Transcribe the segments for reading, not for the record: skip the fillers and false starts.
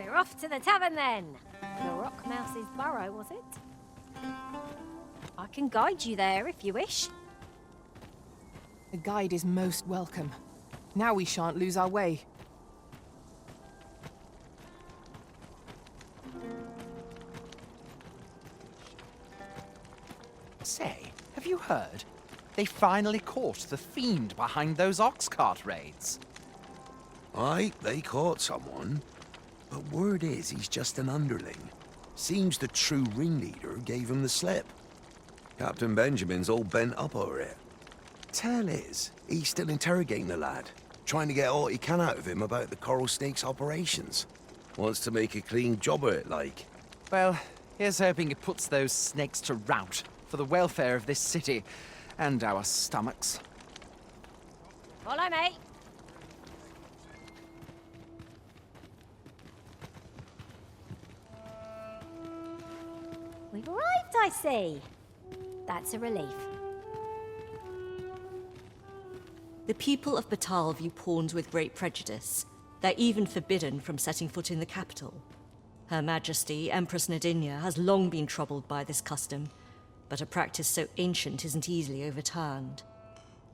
We're off to the tavern then. The Rock Mouse's burrow, was it? I can guide you there if you wish. The guide is most welcome. Now we shan't lose our way. Say, have you heard? They finally caught the fiend behind those ox cart raids. Aye, they caught someone. But word is he's just an underling. Seems the true ringleader gave him the slip. Captain Benjamin's all bent up over it. Tell is, he's still interrogating the lad, trying to get all he can out of him about the Coral Snake's operations. Wants to make a clean job of it, like. Well, here's hoping it puts those snakes to rout for the welfare of this city and our stomachs. Follow me. We've arrived, I see. That's a relief. The people of Batal view pawns with great prejudice. They're even forbidden from setting foot in the capital. Her Majesty, Empress Nadinia, has long been troubled by this custom, but a practice so ancient isn't easily overturned.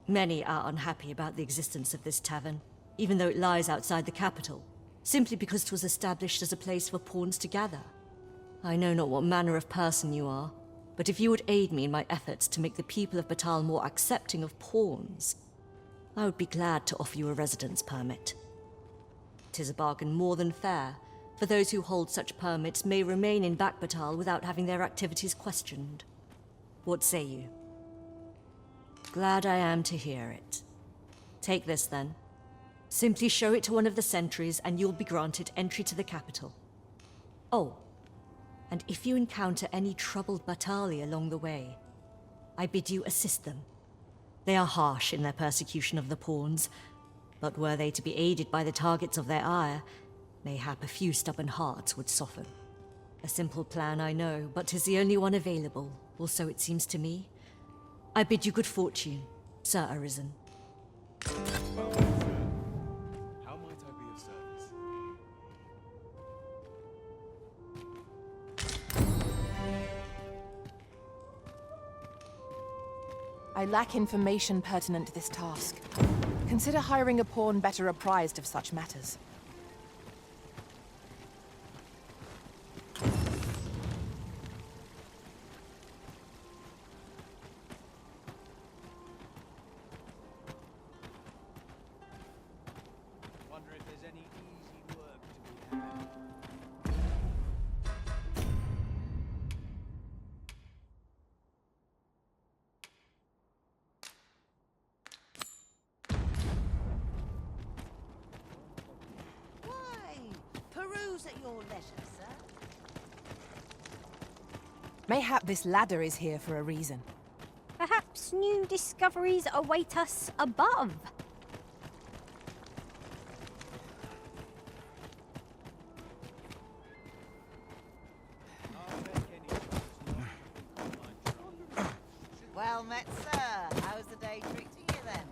Many are unhappy about the existence of this tavern, even though it lies outside the capital, simply because it was established as a place for pawns to gather. I know not what manner of person you are, but if you would aid me in my efforts to make the people of Batal more accepting of pawns, I would be glad to offer you a residence permit. 'Tis a bargain more than fair, for those who hold such permits may remain in Back Batal without having their activities questioned. What say you? Glad I am to hear it. Take this then. Simply show it to one of the sentries and you'll be granted entry to the capital. Oh, and if you encounter any troubled Batali along the way, I bid you assist them. They are harsh in their persecution of the pawns, but were they to be aided by the targets of their ire, mayhap a few stubborn hearts would soften. A simple plan, I know, but 'tis the only one available, or so it seems to me. I bid you good fortune, Sir Arisen. How might I be of service? I lack information pertinent to this task. Consider hiring a pawn better apprised of such matters. Wonder if there's any easy work to be had. Why, peruse at your leisure, sir. Mayhap this ladder is here for a reason. Perhaps new discoveries await us above. Well met, sir. How's the day treating you then?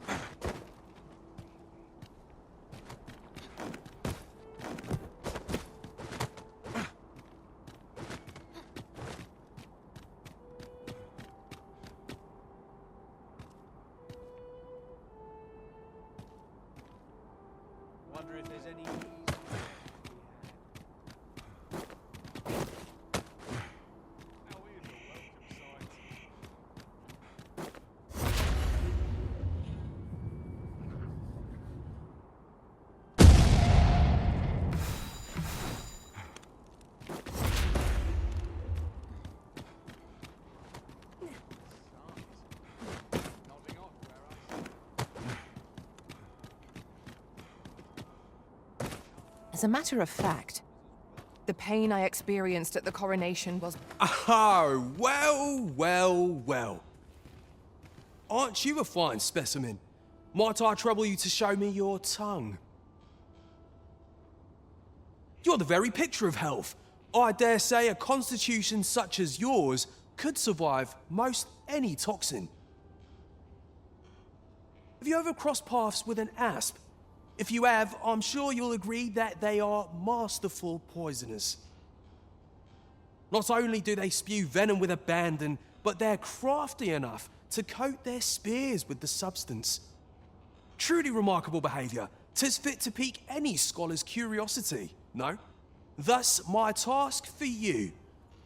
Wonder if there's any easy work to be had. How is the welcome sight? Nodding off where I As a matter of fact, the pain I experienced at the coronation was... Oh, well. Aren't you a fine specimen? Might I trouble you to show me your tongue? You're the very picture of health. I dare say a constitution such as yours could survive most any toxin. Have you ever crossed paths with an asp? If you have, I'm sure you'll agree that they are masterful poisoners. Not only do they spew venom with abandon, but they're crafty enough to coat their spears with the substance. Truly remarkable behaviour. 'Tis fit to pique any scholar's curiosity, no? Thus, my task for you.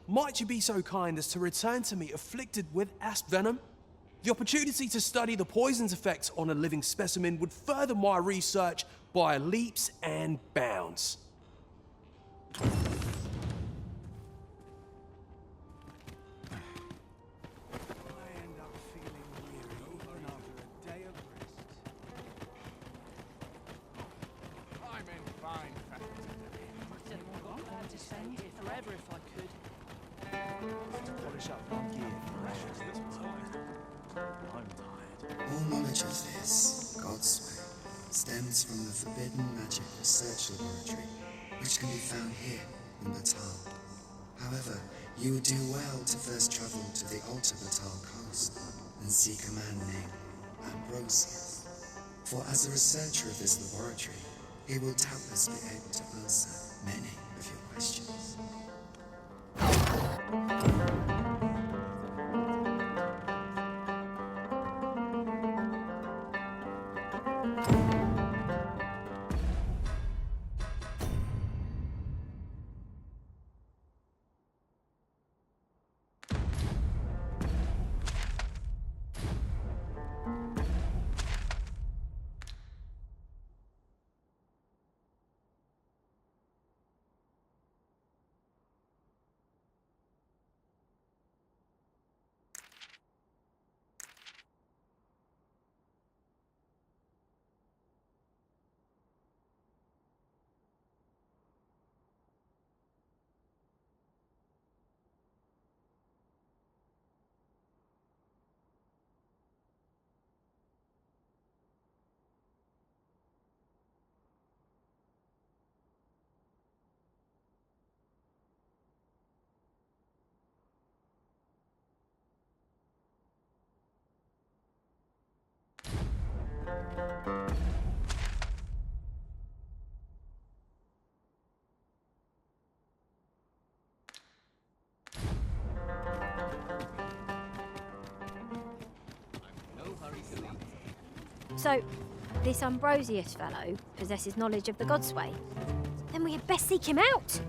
Might you be so kind as to return to me afflicted with asp venom? The opportunity to study the poison's effects on a living specimen would further my research by leaps and bounds. I end up feeling weary even after a day of rest. I'm in fine fashion today. I'd just stay here forever if I could. To polish up my gear for ashes this time. I'm tired. All knowledge of this, God's way, stems from the forbidden magic research laboratory, which can be found here in Batal. However, you would do well to first travel to the Alta Batal coast and seek a man named Ambrosius. For as a researcher of this laboratory, he will doubtless be able to answer many of your questions. So, this Ambrosius fellow possesses knowledge of the God's way. Then we had best seek him out.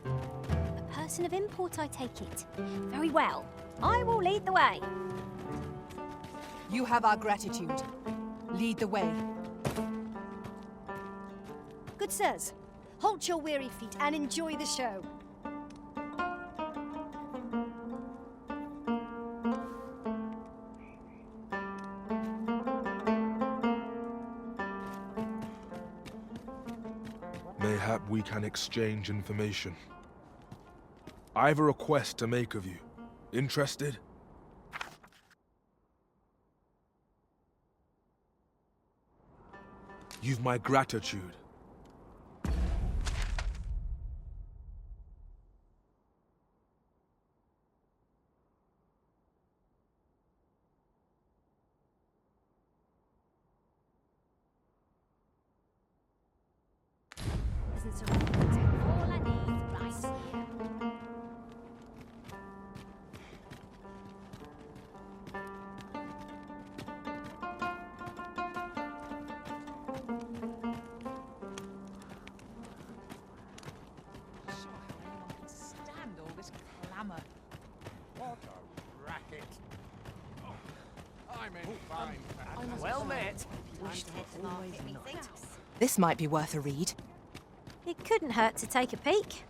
A person of import, I take it. Very well. I will lead the way. You have our gratitude. Lead the way. Good sirs, halt your weary feet and enjoy the show. Mayhap we can exchange information. I have a request to make of you. Interested? You've my gratitude. All I need right here. Stand all this clamour. What a racket. I'm in fine fashion. Well met. Wish to head to market, methinks. This might be worth a read. It couldn't hurt to take a peek.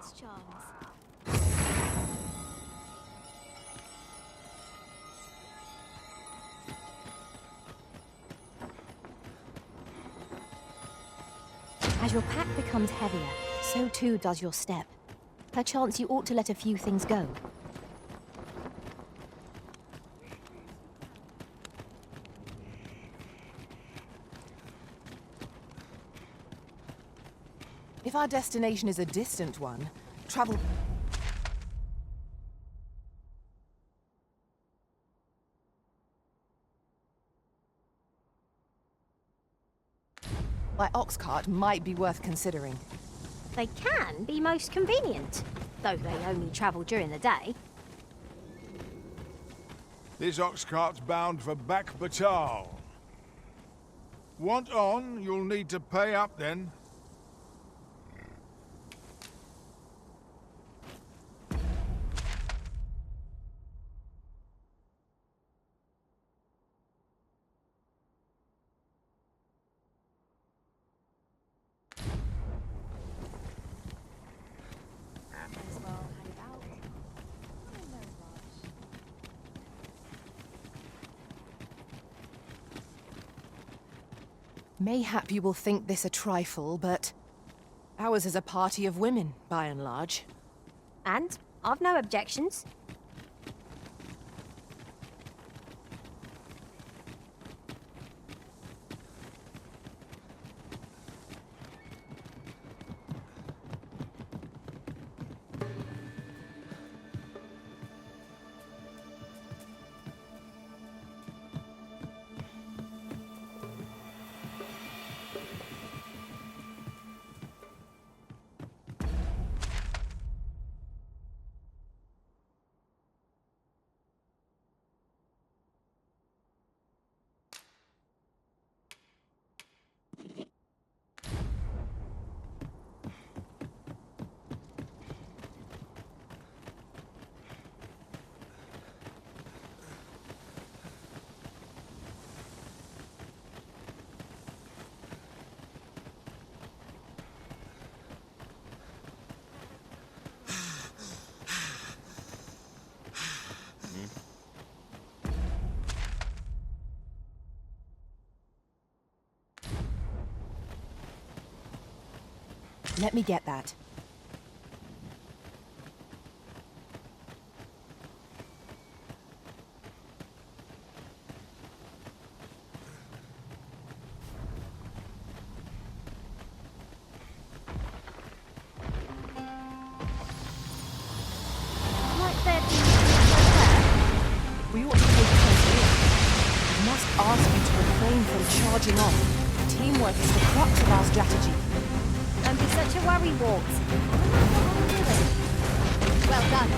God's charms. As your pack becomes heavier, so too does your step. Perchance you ought to let a few things go. If our destination is a distant one, travel... by ox cart might be worth considering. They can be most convenient, though they only travel during the day. This ox cart's bound for Back Batal. Want on, you'll need to pay up then. Mayhap you will think this a trifle, but ours is a party of women, by and large. And I've no objections. Let me get that. Might there be somewhere? We ought to take a close look. I must ask you to refrain from charging off. Teamwork is the crux of our strategy. Don't be such a worry, Walt. Well done.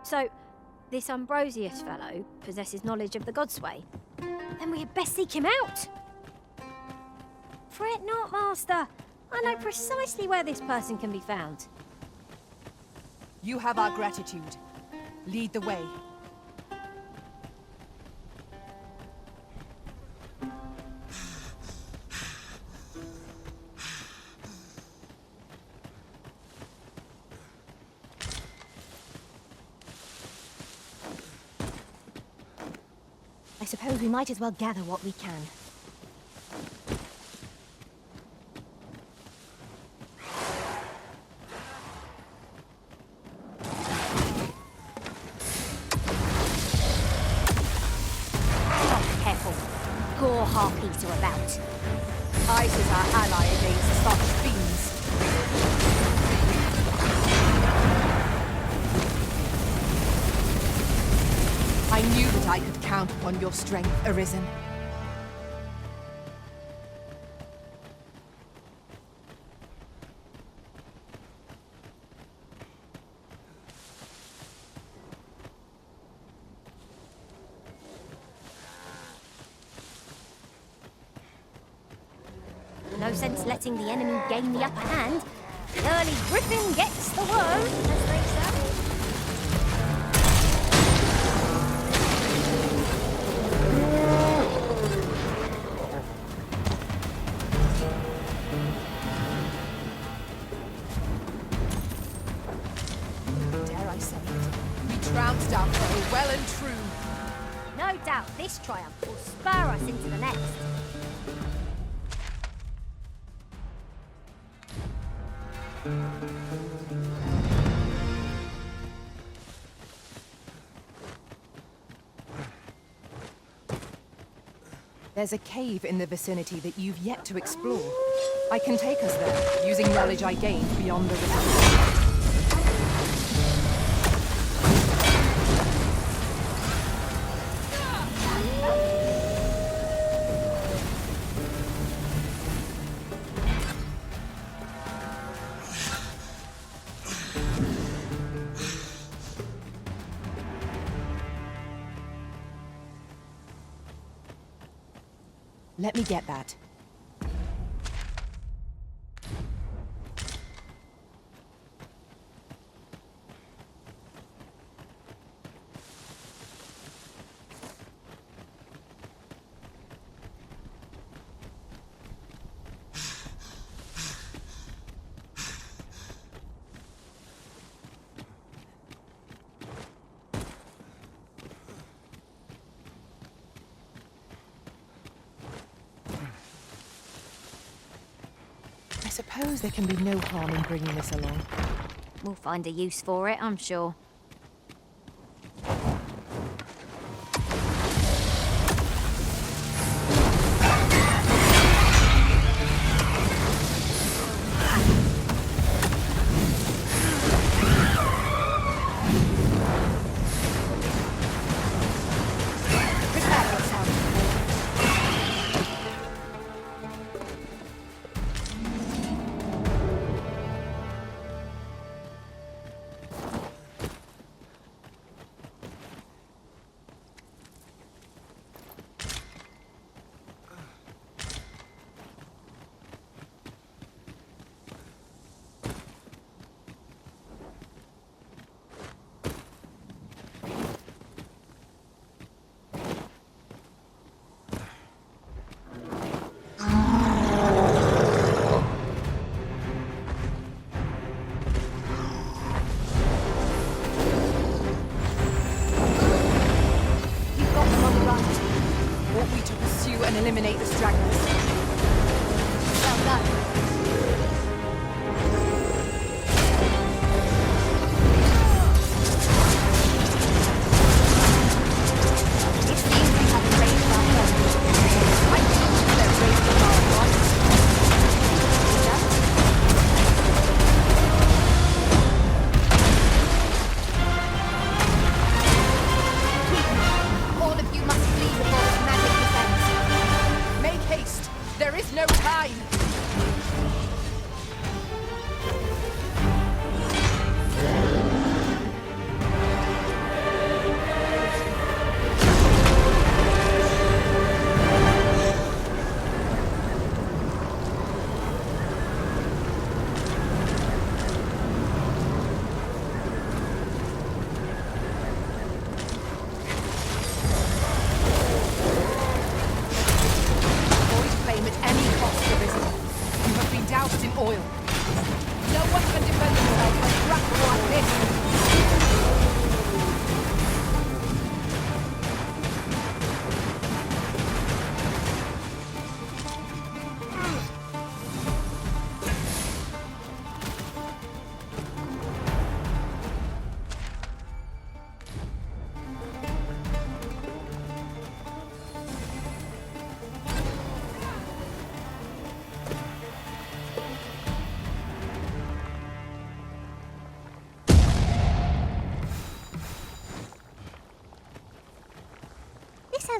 So, this Ambrosius fellow possesses knowledge of the Godsway. Then we had best seek him out. Fret not, Master. I know precisely where this person can be found. You have our gratitude. Lead the way. I suppose we might as well gather what we can. Careful. Gore harpies are about. Ice is our ally against such fiends. I knew that I could count upon your strength, Arisen. No sense letting the enemy gain the upper hand. The early griffin gets the worm, as they say. Dare I say it? We trounced our foe well and true. No doubt this triumph will spur us into the next. There's a cave in the vicinity that you've yet to explore. I can take us there, using knowledge I gained beyond the river. Let me get that. I suppose there can be no harm in bringing this along. We'll find a use for it, I'm sure. And eliminate the stragglers. Well done. It seems we have raised our hope. I think they're raising our hearts. All of you must flee before this magic descends. Make haste! There is no time!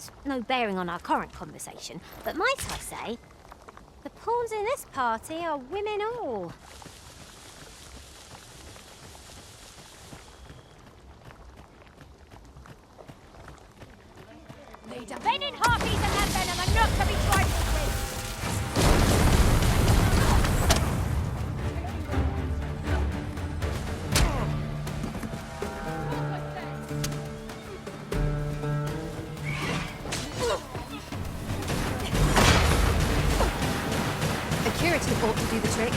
has no bearing on our current conversation, but might I say, the pawns in this party are women all. Leader, men in harpies and their venom are not to be trifled with. A curative ought to do the trick.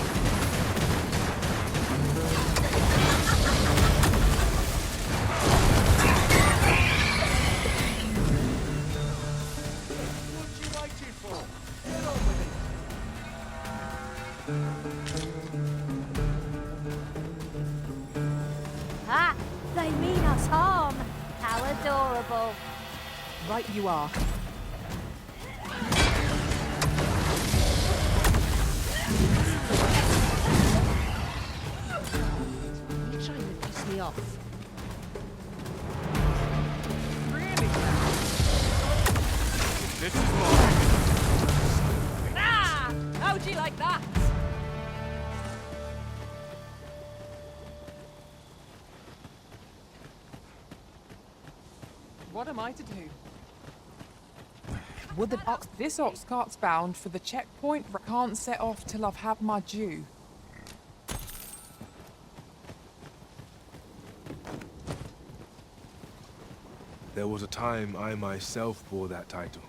Ah, they mean us harm. How adorable. Right you are. You're trying to piss me off. This is more. Ah! How'd you like that? What am I to do? Would the this ox cart's bound for the checkpoint? I can't set off till I've had my due. There was a time I myself bore that title.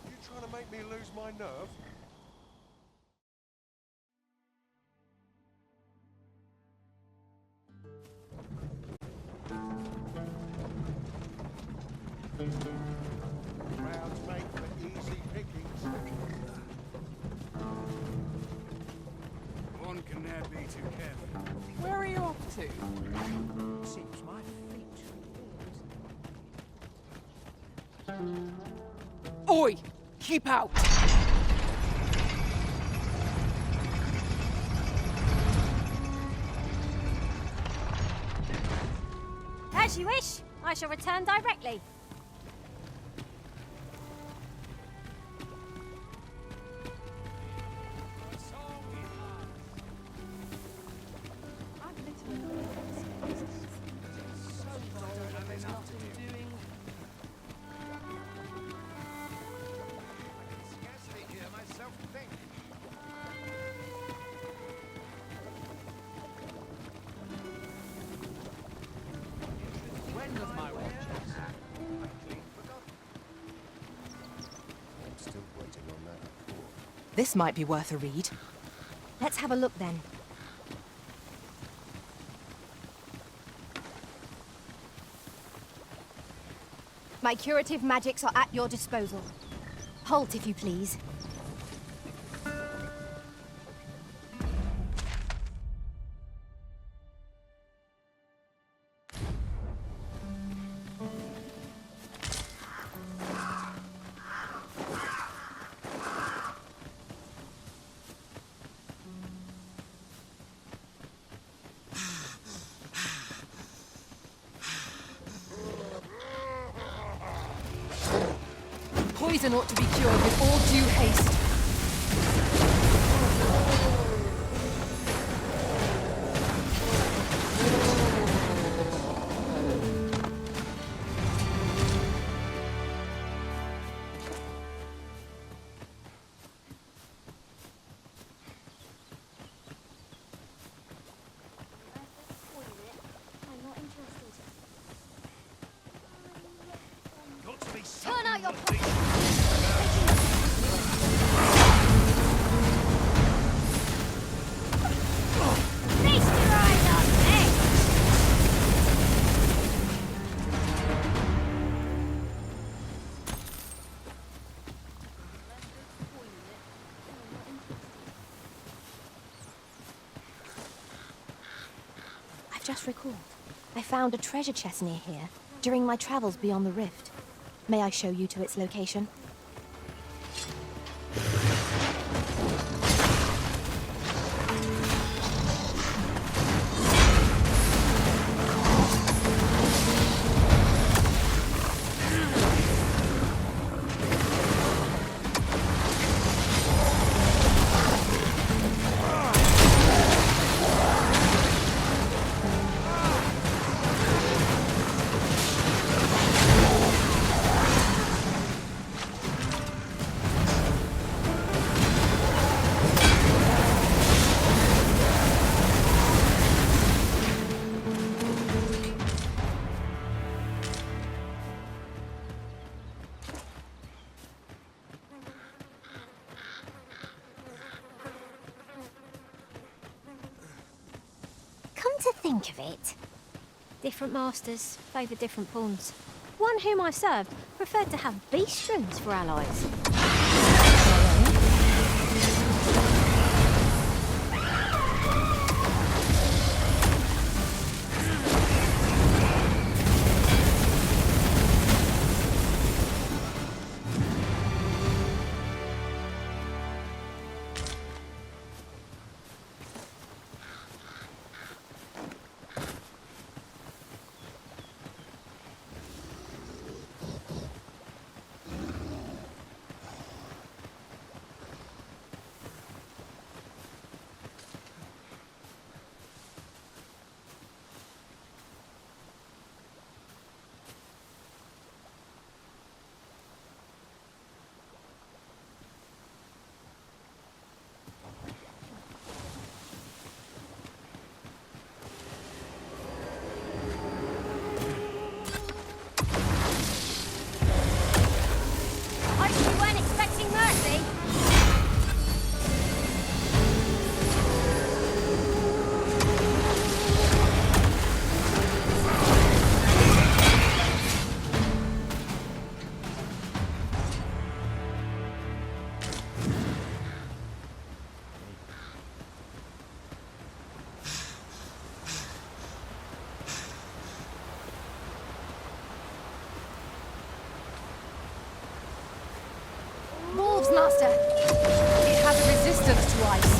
You trying to make me lose my nerve? Grounds made for easy pickings. One can never be too careful. Where are you off to? Seems my feet. Oi! Keep out! As you wish. I shall return directly. This might be worth a read. Let's have a look then. My curative magics are at your disposal. Halt, if you please. Poison ought to be cured with all due haste. Turn out your Feast your eyes on me! I've just recalled. I found a treasure chest near here during my travels beyond the rift. May I show you to its location? to think of it, different masters favour different pawns. One whom I served preferred to have beast runes for allies. Wolves, Master! It has a resistance to ice.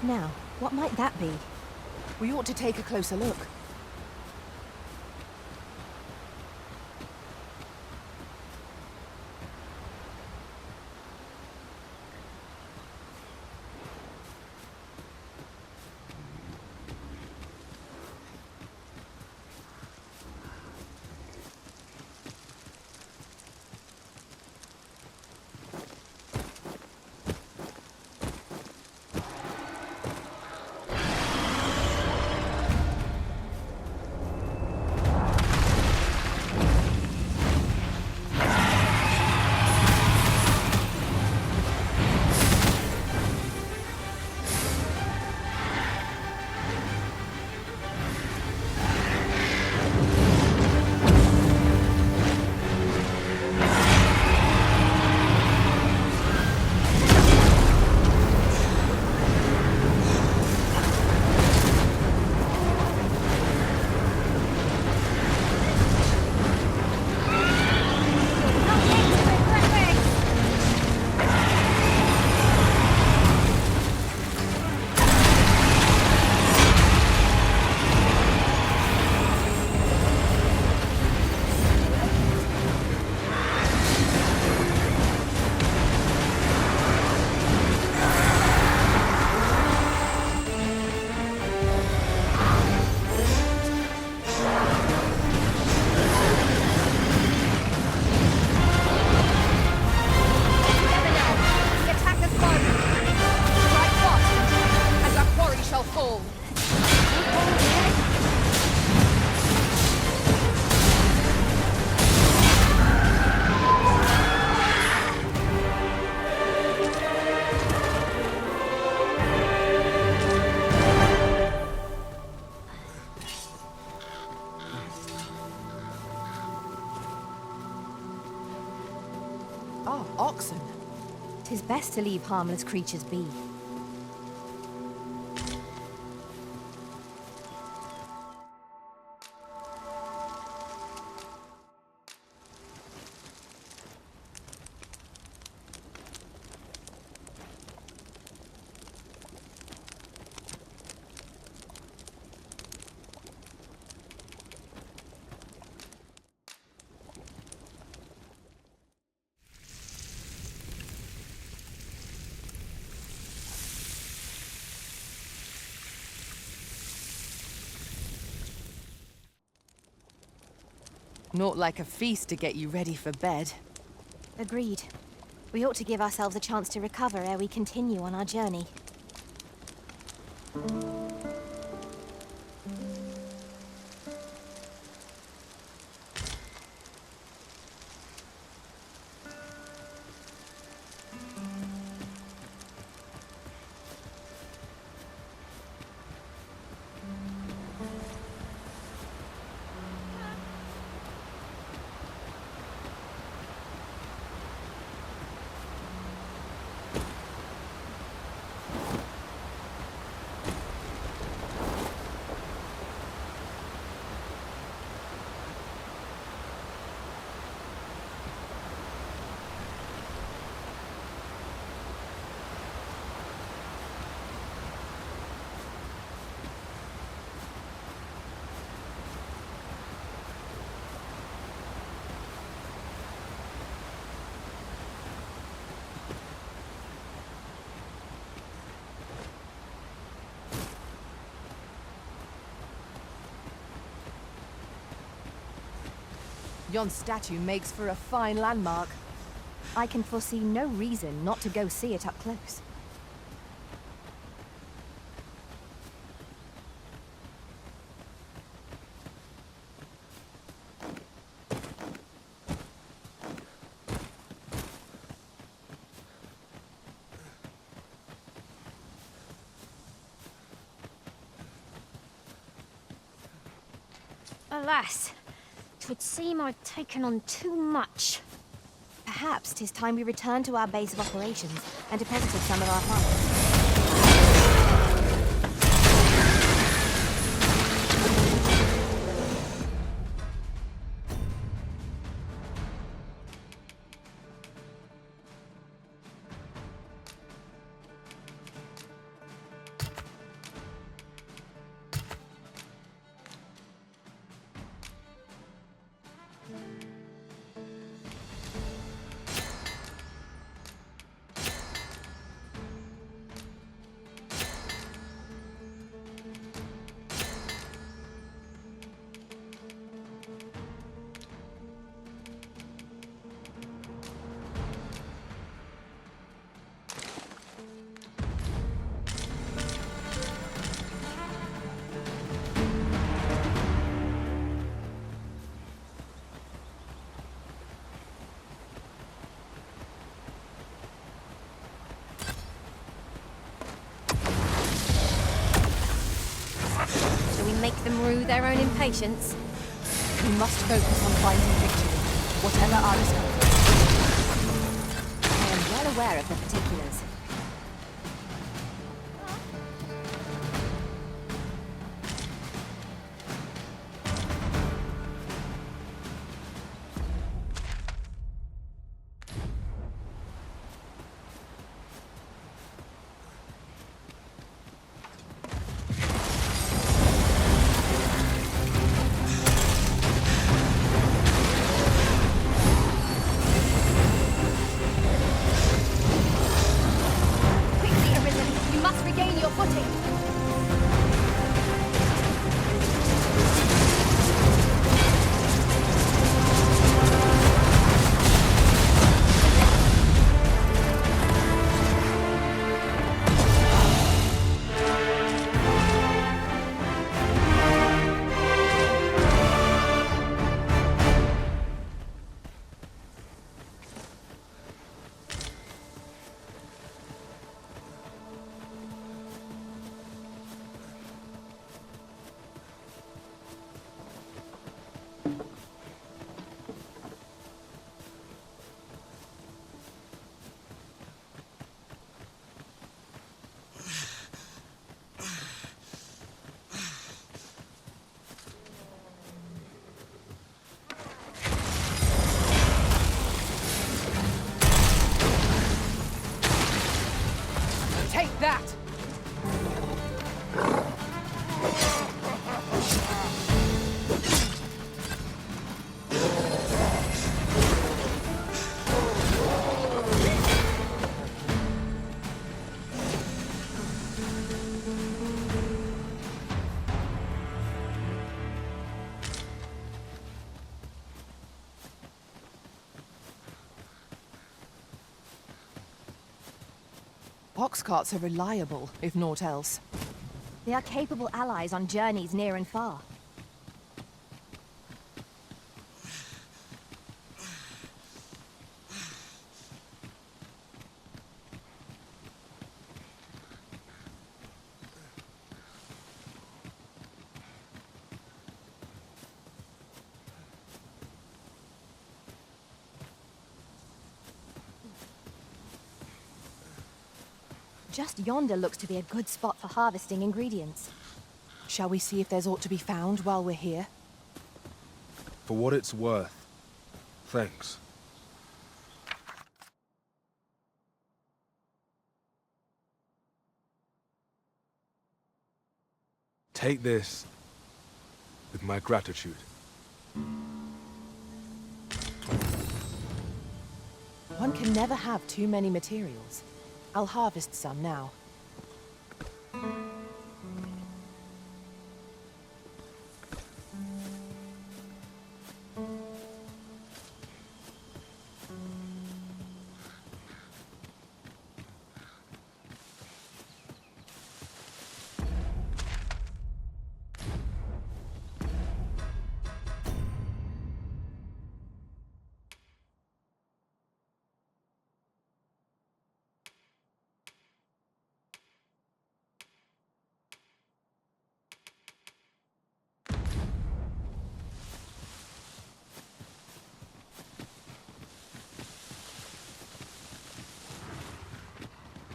Now, what might that be? We ought to take a closer look. Ah, oxen. 'Tis best to leave harmless creatures be. Not like a feast to get you ready for bed. Agreed. We ought to give ourselves a chance to recover ere we continue on our journey. Yon statue makes for a fine landmark. I can foresee no reason not to go see it up close. Alas, 'twould seem I've taken on too much. Perhaps 'tis time we return to our base of operations and deposited some of our funds. Make them rue their own impatience. We must focus on finding victory, whatever our discovery. I am well aware of the particulars. Take that! Ox carts are reliable, if naught else. They are capable allies on journeys near and far. Just yonder looks to be a good spot for harvesting ingredients. Shall we see if there's aught to be found while we're here? For what it's worth, thanks. Take this with my gratitude. One can never have too many materials. I'll harvest some now.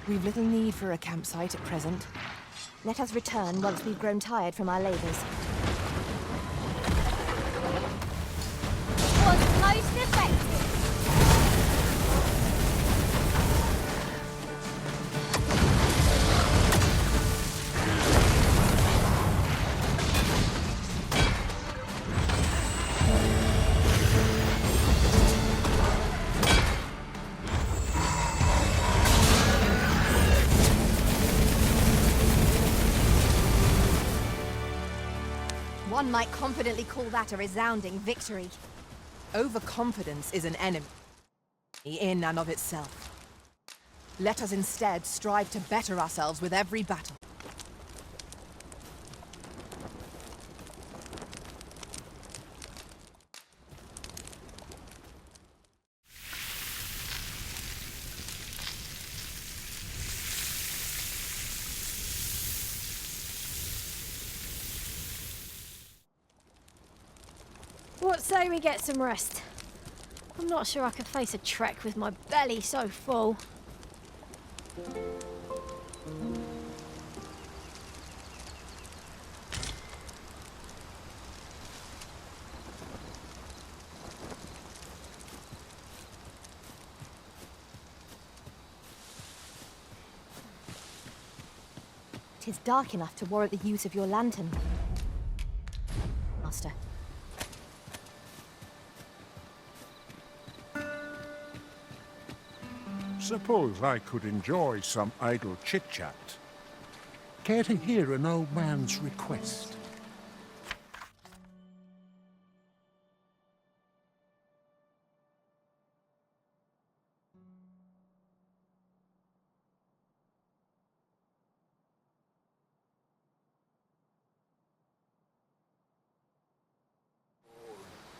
We've little need for a campsite at present. Let us return once we've grown tired from our labours. Was most effective. One might confidently call that a resounding victory. Overconfidence is an enemy in and of itself. Let us instead strive to better ourselves with every battle. What say we get some rest? I'm not sure I can face a trek with my belly so full. Tis dark enough to warrant the use of your lantern, Master. Suppose I could enjoy some idle chit-chat. Care to hear an old man's request?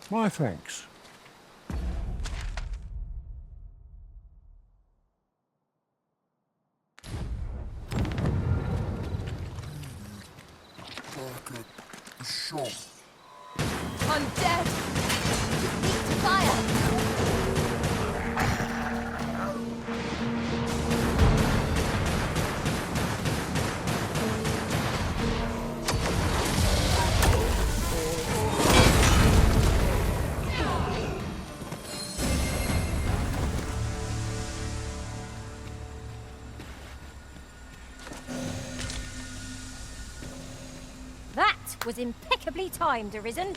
My thanks. Undead! Eat fire! That was impeccably timed, Arisen.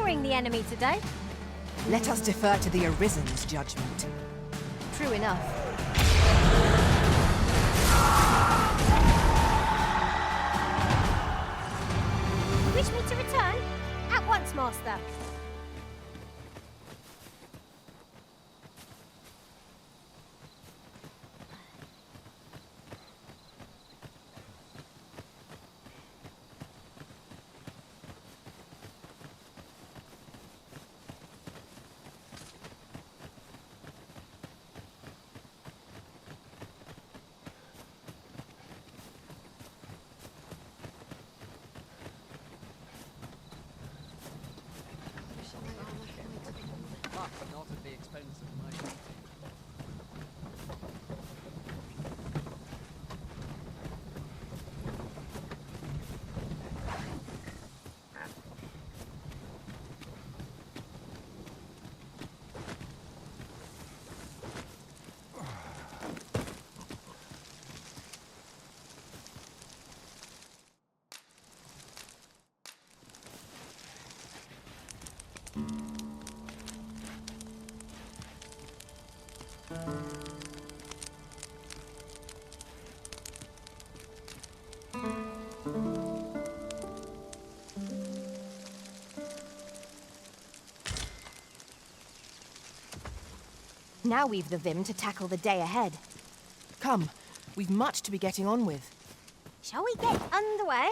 ignoring the enemy today. Let us defer to the Arisen's judgment. True enough. You wish me to return? At once, Master. But not at the expense of my duty. Now we've the vim to tackle the day ahead. Come, we've much to be getting on with. Shall we get underway?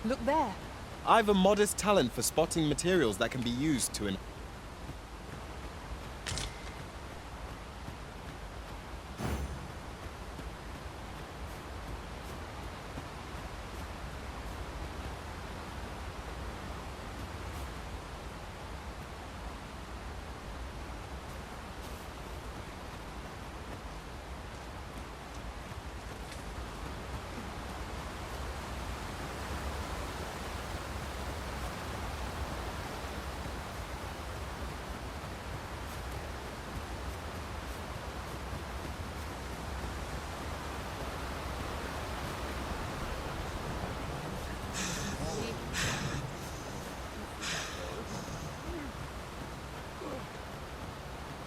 Look there. I've a modest talent for spotting materials that can be used to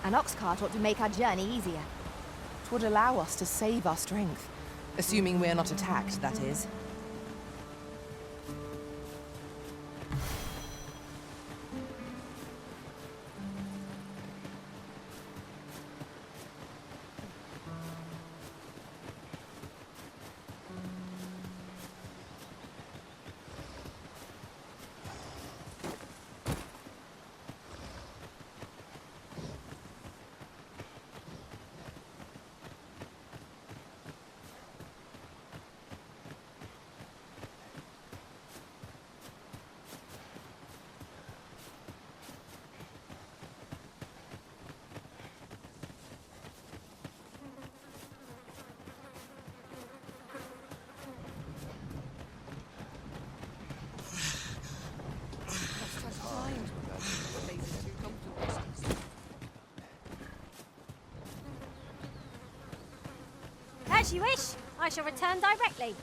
An ox cart ought to make our journey easier. It would allow us to save our strength. Assuming we're not attacked, that is. As you wish. I shall return directly.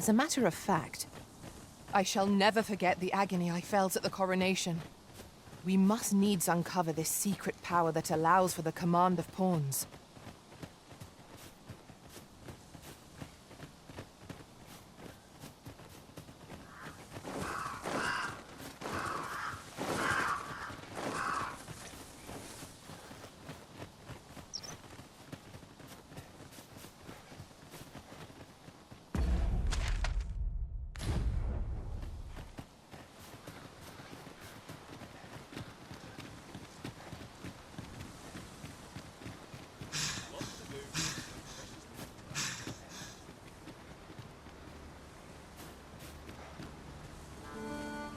As a matter of fact, I shall never forget the agony I felt at the coronation. We must needs uncover this secret power that allows for the command of pawns.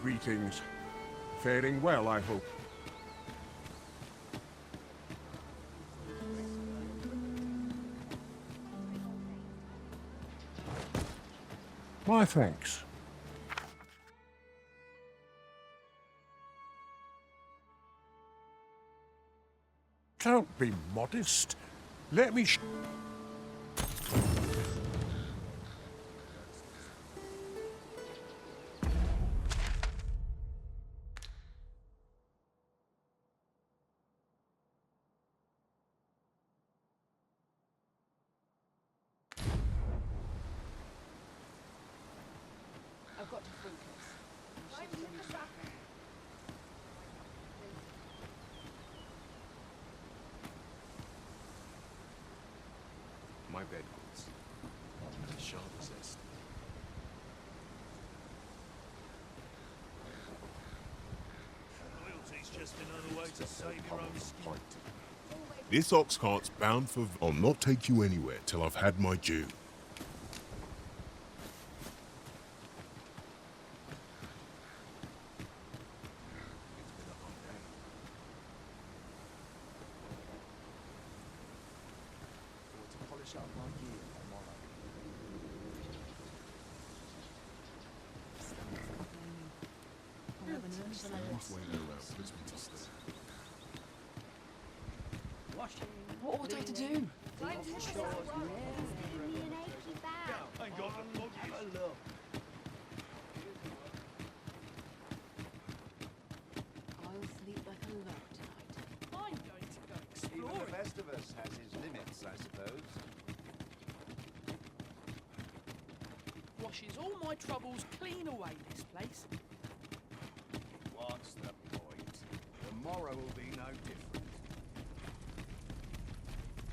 Greetings. Faring well, I hope. My thanks. Don't be modest. Let me I've got to focus. my bed goods. As sharp as zest. Loyalty's just another way to save your own skin. This ox cart's bound for... I'll not take you anywhere till I've had my due. What ought I to do? I'll sleep like a log tonight. I'm going to go exploring. Even the best of us has his limits, I suppose. Washes all my troubles clean away, this place. What's the point? Tomorrow will be no different.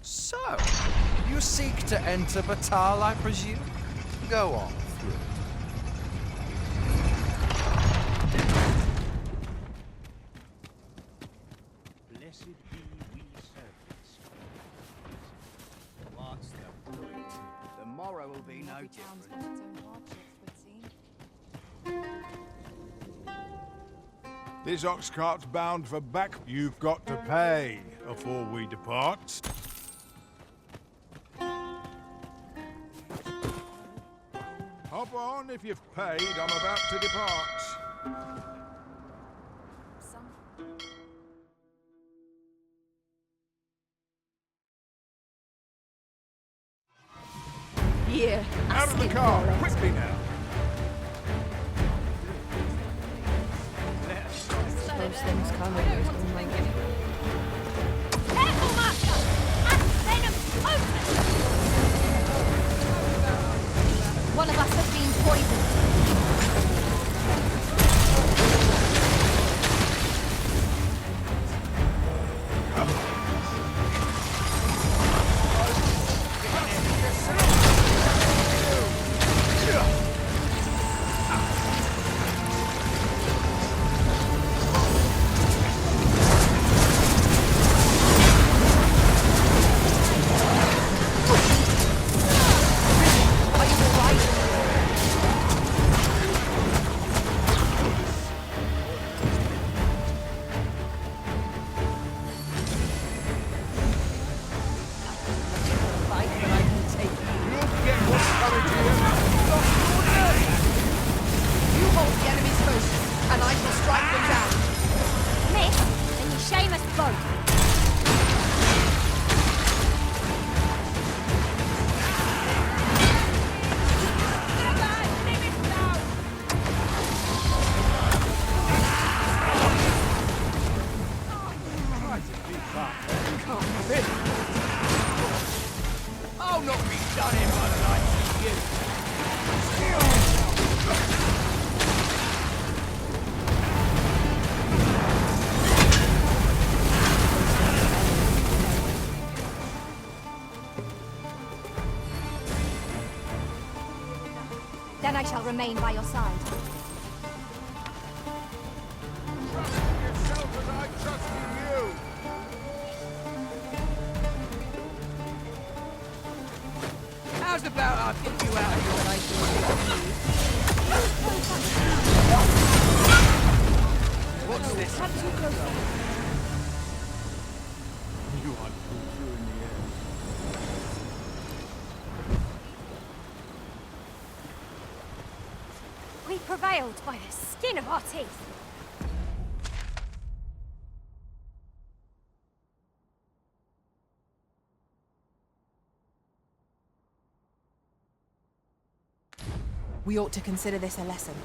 So, you seek to enter Batal, I presume? Go on through it. Blessed be we servants. What's the point? Tomorrow will be no different. This ox cart's bound for back. You've got to pay before we depart. Hop on if you've paid. I'm about to depart. Here, Out of the car, quickly now. Those things come with those in my game. Careful, Master! Venom potent! One of us has been poisoned. shall remain by your side. Trust in yourself as I trust in you. How's about I get you out of your life? What's this? You are pulled through in the air. We prevailed by the skin of our teeth. We ought to consider this a lesson.